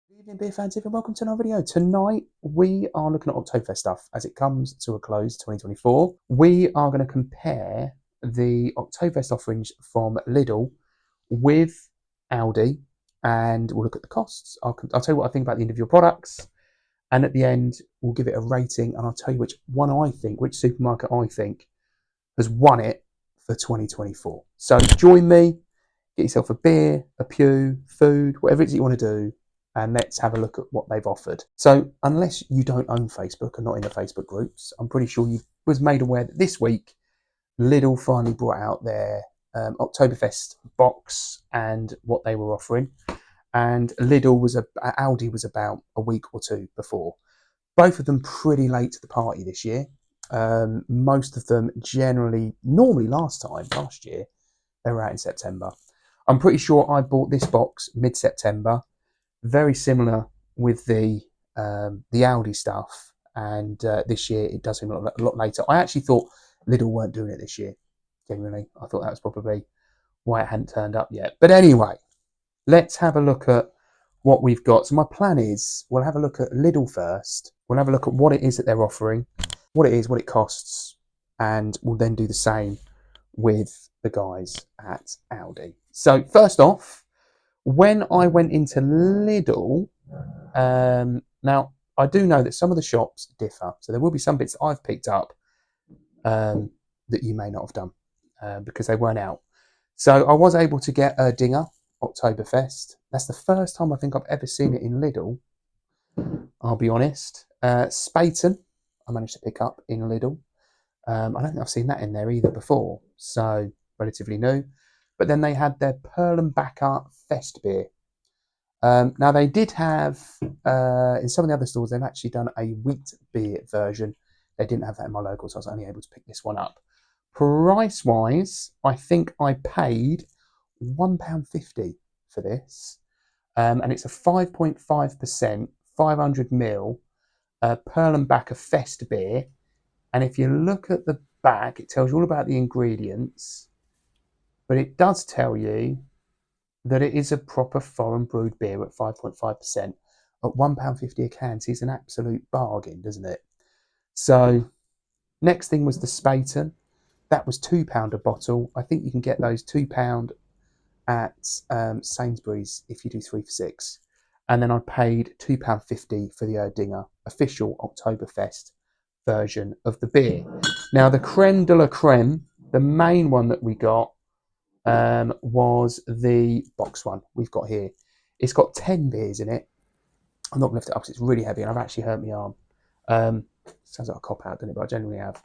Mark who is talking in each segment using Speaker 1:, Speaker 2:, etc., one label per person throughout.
Speaker 1: Good evening, beer fans, and welcome to another video. Tonight, we are looking at Oktoberfest stuff as it comes to a close, 2024. We are going to compare the Oktoberfest offerings from Lidl with Aldi, and we'll look at the costs. I'll tell you what I think about the individual products, and at the end, we'll give it a rating, and I'll tell you which one I think, which supermarket I think has won it for 2024. So join me, get yourself a beer, a pew, food, whatever it is you want to do, and let's have a look at what they've offered. So unless you don't own Facebook and not in the Facebook groups, I'm pretty sure you was made aware that this week Lidl finally brought out their Oktoberfest box and what they were offering. And Aldi was about a week or two before. Both of them pretty late to the party this year. Most of them normally last year, they were out in September. I'm pretty sure I bought this box mid-September. Very similar with the Aldi stuff, and this year it does seem a lot later. I actually thought Lidl weren't doing it this year. Genuinely, I thought that was probably why it hadn't turned up yet. But anyway, let's have a look at what we've got. So my plan is we'll have a look at Lidl first. We'll have a look at what it is that they're offering, what it is, what it costs, and we'll then do the same with the guys at Aldi. So first off, when I went into Lidl, now I do know that some of the shops differ, so there will be some bits that I've picked up that you may not have done because they weren't out. So I was able to get a Dinger Oktoberfest. That's the first time I think I've ever seen it in Lidl, I'll be honest. Spaten, I managed to pick up in Lidl. I don't think I've seen that in there either before, so relatively new. But then they had their Perlenbacher Festbier. Now they did have, in some of the other stores, they've actually done a wheat beer version. They didn't have that in my local, so I was only able to pick this one up. Price-wise, I think I paid £1.50 for this. And it's a 5.5%, 500ml Perlenbacher Festbier. And if you look at the back, it tells you all about the ingredients. But it does tell you that it is a proper foreign brewed beer at 5.5%. At £1.50 a can, seems an absolute bargain, doesn't it? So, next thing was the Spaten. That was £2 a bottle. I think you can get those £2 at Sainsbury's if you do 3 for £6. And then I paid £2.50 for the Erdinger official Oktoberfest version of the beer. Now, the creme de la creme, the main one that we got, was the box one we've got here. It's got 10 beers in it. I'm not going to lift it up because it's really heavy and I've actually hurt my arm. Sounds like a cop out, doesn't it? But I generally have.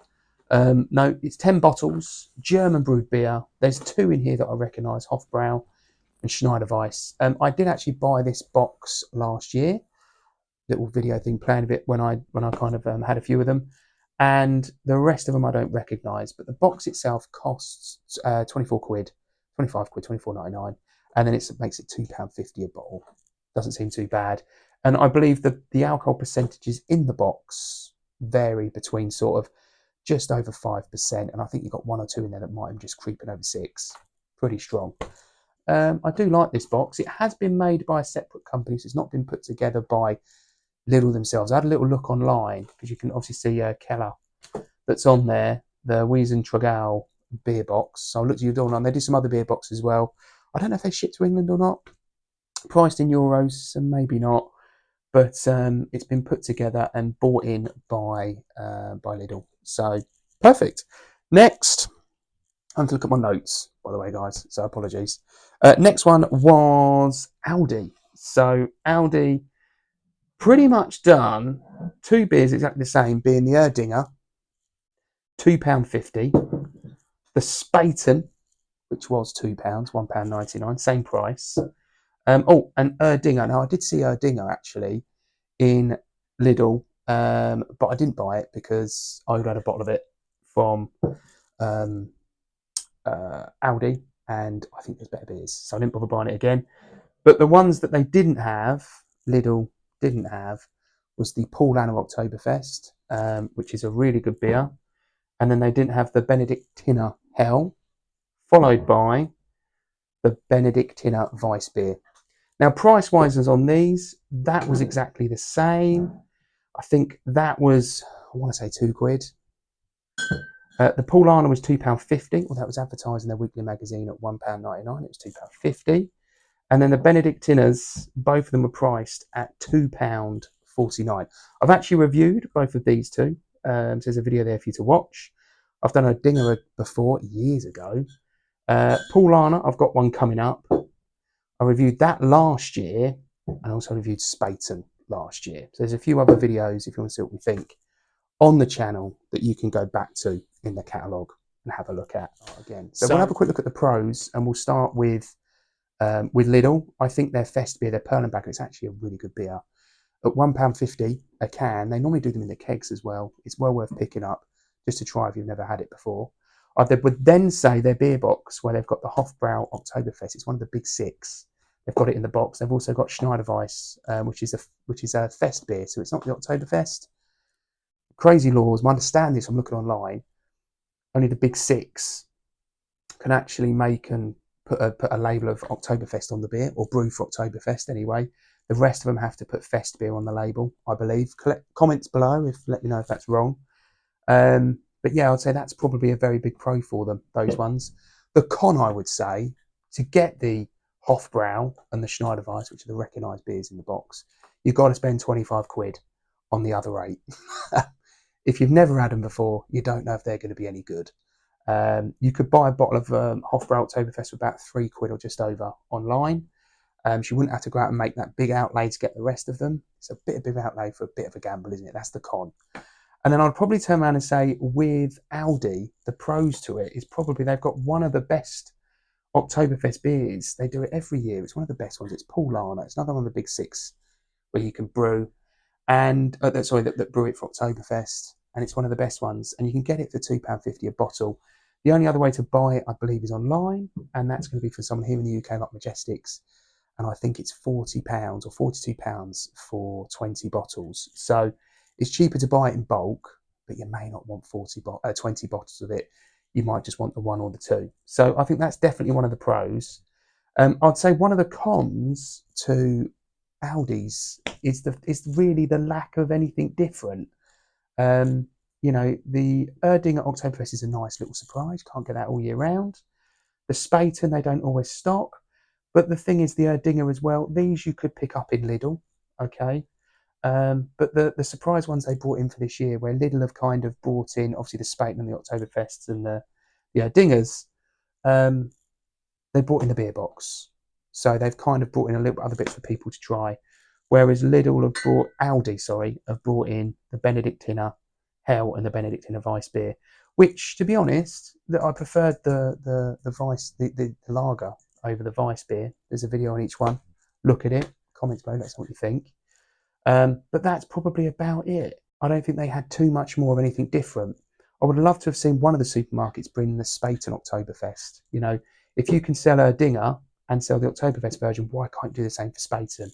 Speaker 1: No, it's 10 bottles, German brewed beer. There's 2 in here that I recognise, Hofbrau and Schneider Weiss. I did actually buy this box last year. Little video thing playing a bit when I kind of had a few of them. And the rest of them I don't recognise. But the box itself costs 24 quid. 25 quid, 24.99, and then it makes it £2.50 a bottle. Doesn't seem too bad. And I believe the alcohol percentages in the box vary between sort of just over 5%, and I think you've got 1 or 2 in there that might have just creeping over 6. Pretty strong. I do like this box. It has been made by a separate company, so it's not been put together by Lidl themselves. I had a little look online, because you can obviously see Keller that's on there, the Wiesen Tragau beer box. So I looked at your online. They do some other beer boxes as well. I don't know if they ship to England or not. Priced in euros, and maybe not. But it's been put together and bought in by Lidl. So perfect. Next, I have to look at my notes, by the way, guys. So apologies. Next one was Aldi. So Aldi pretty much done 2 beers exactly the same, being the Erdinger, £2.50. The Spaten, which was £2, £1.99, same price. And Erdinger. Now, I did see Erdinger actually in Lidl, but I didn't buy it because I had a bottle of it from Aldi, and I think there's better beers, so I didn't bother buying it again. But the ones that they didn't have, Lidl didn't have, was the Paul Anna Oktoberfest, which is a really good beer. And then they didn't have the Benedictiner Hell, followed by the Benedictiner Weissbier. Now, price-wise as on these, that was exactly the same. I think that was, I want to say £2. The Paulana was £2.50, well, that was advertised in their weekly magazine at £1.99. It was £2.50. And then the Benedictinas, both of them were priced at £2.49. I've actually reviewed both of these two. So there's a video there for you to watch. I've done a dinger before, years ago. Paulana, I've got one coming up. I reviewed that last year, and also reviewed Spaten last year. So there's a few other videos, if you want to see what we think, on the channel that you can go back to in the catalogue and have a look at again. So we'll have a quick look at the pros, and we'll start with Lidl. I think their Festbier, their Perlenbacher, it's actually a really good beer. At £1.50 a can, they normally do them in the kegs as well. It's well worth picking up just to try if you've never had it before. I would then say their beer box, where they've got the Hofbrau Oktoberfest. It's one of the big six. They've got it in the box. They've also got Schneiderweiss, which is a Fest beer, so it's not the Oktoberfest. Crazy laws. My understanding is, I'm looking online, only the big six can actually make and put a label of Oktoberfest on the beer, or brew for Oktoberfest anyway. The rest of them have to put Fest beer on the label, I believe. Comments below, let me know if that's wrong. But yeah, I'd say that's probably a very big pro for them, those ones. The con, I would say, to get the Hofbrau and the Schneiderweiss, which are the recognised beers in the box, you've got to spend £25 on the other 8. If you've never had them before, you don't know if they're going to be any good. You could buy a bottle of Hofbrau Oktoberfest for about £3 or just over online. You wouldn't have to go out and make that big outlay to get the rest of them. It's a bit of a big outlay for a bit of a gamble, isn't it? That's the con. And then I'd probably turn around and say, with Aldi, the pros to it is probably they've got one of the best Oktoberfest beers. They do it every year. It's one of the best ones. It's Paulana. It's another one of the big six where you can brew, and that brew it for Oktoberfest, and it's one of the best ones. And you can get it for £2.50 a bottle. The only other way to buy it, I believe, is online, and that's going to be for someone here in the UK like Majestics. And I think it's £40 or £42 for 20 bottles. So it's cheaper to buy it in bulk, but you may not want 20 bottles of it. You might just want the one or the two. So I think that's definitely one of the pros. I'd say one of the cons to Aldi's is really the lack of anything different. The Erdinger Oktoberfest is a nice little surprise. Can't get that all year round. The Spaten, they don't always stock. But the thing is, the Erdinger as well, these you could pick up in Lidl, okay? But the surprise ones they brought in for this year, where Lidl have kind of brought in, obviously the Spaten and the Oktoberfests and the Erdingers, they brought in the beer box. So they've kind of brought in a little bit other bits for people to try. Whereas Aldi have brought in the Benedictiner Hell and the Benedictiner Weiss beer, which, to be honest, I preferred the Weiss, the lager over the Weiss beer. There's a video on each one. Look at it. Comments below. Let us know what you think. But that's probably about it. I don't think they had too much more of anything different. I would love to have seen one of the supermarkets bring the Spaten Oktoberfest. You know, if you can sell a Dinger and sell the Oktoberfest version, why can't you do the same for Spaten?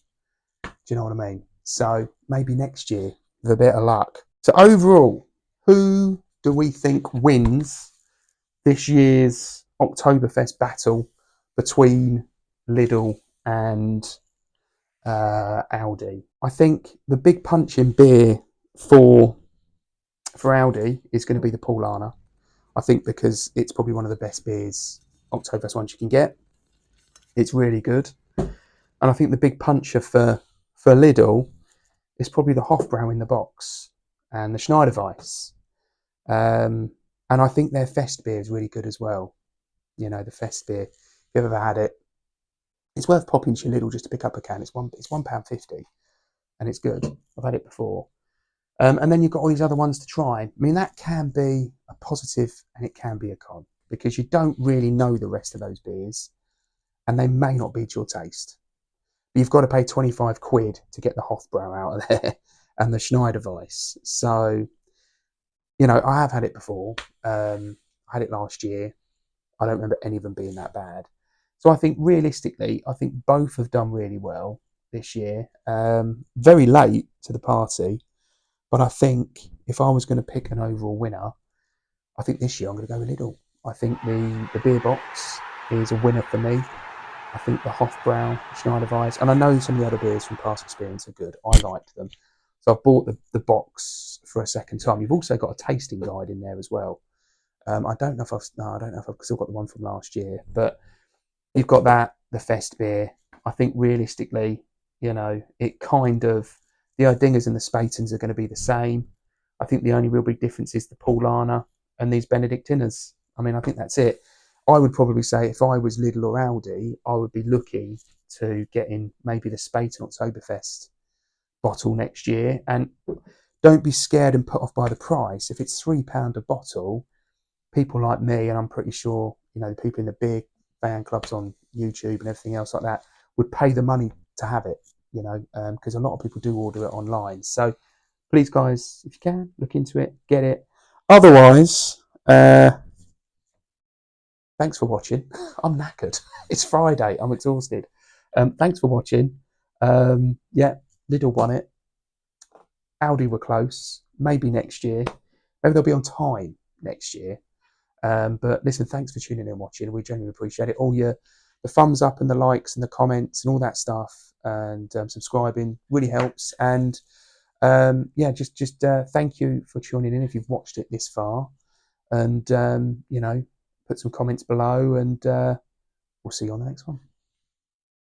Speaker 1: Do you know what I mean? So maybe next year with a bit of luck. So overall, who do we think wins this year's Oktoberfest battle between Lidl and Aldi? I think the big punch in beer for Aldi is going to be the Paulana. I think because it's probably one of the best beers, Oktoberfest ones you can get. It's really good. And I think the big puncher for Lidl is probably the Hofbrau in the box and the Schneiderweiss. And I think their Festbier is really good as well. You know, the Festbier. If you've ever had it, it's worth popping to your Lidl just to pick up a can. It's £1.50 and it's good. I've had it before. And then you've got all these other ones to try. I mean, that can be a positive and it can be a con, because you don't really know the rest of those beers and they may not be to your taste. But you've got to pay £25 to get the Hofbrau out of there and the Schneiderweiss. So, you know, I have had it before. I had it last year. I don't remember any of them being that bad. So I think realistically, I think both have done really well this year. Very late to the party. But I think if I was going to pick an overall winner, I think this year I'm going to go with Lidl. I think the beer box is a winner for me. I think the Hofbrau, Schneider Weiss, and I know some of the other beers from past experience are good. I liked them. So I've bought the box for a second time. You've also got a tasting guide in there as well. I don't know if I've still got the one from last year, but you've got that, the Festbier. I think realistically, it kind of, the Erdingers and the Spatons are going to be the same. I think the only real big difference is the Paulaner and these Benedictiners. I mean, I think that's it. I would probably say if I was Lidl or Aldi, I would be looking to get in maybe the Spaten Oktoberfest bottle next year. And don't be scared and put off by the price. If it's £3 a bottle, people like me, and I'm pretty sure, the people in the big fan clubs on YouTube and everything else like that would pay the money to have it, because a lot of people do order it online. So please, guys, if you can, look into it, get it. Otherwise, thanks for watching. I'm knackered. It's Friday. I'm exhausted. Thanks for watching. Yeah, Lidl won it. Aldi were close. Maybe next year. Maybe they'll be on time next year. But listen, thanks for tuning in and watching. We genuinely appreciate it. All the thumbs up and the likes and the comments and all that stuff, and subscribing really helps. And yeah, just thank you for tuning in if you've watched it this far. And put some comments below, and we'll see you on the next one.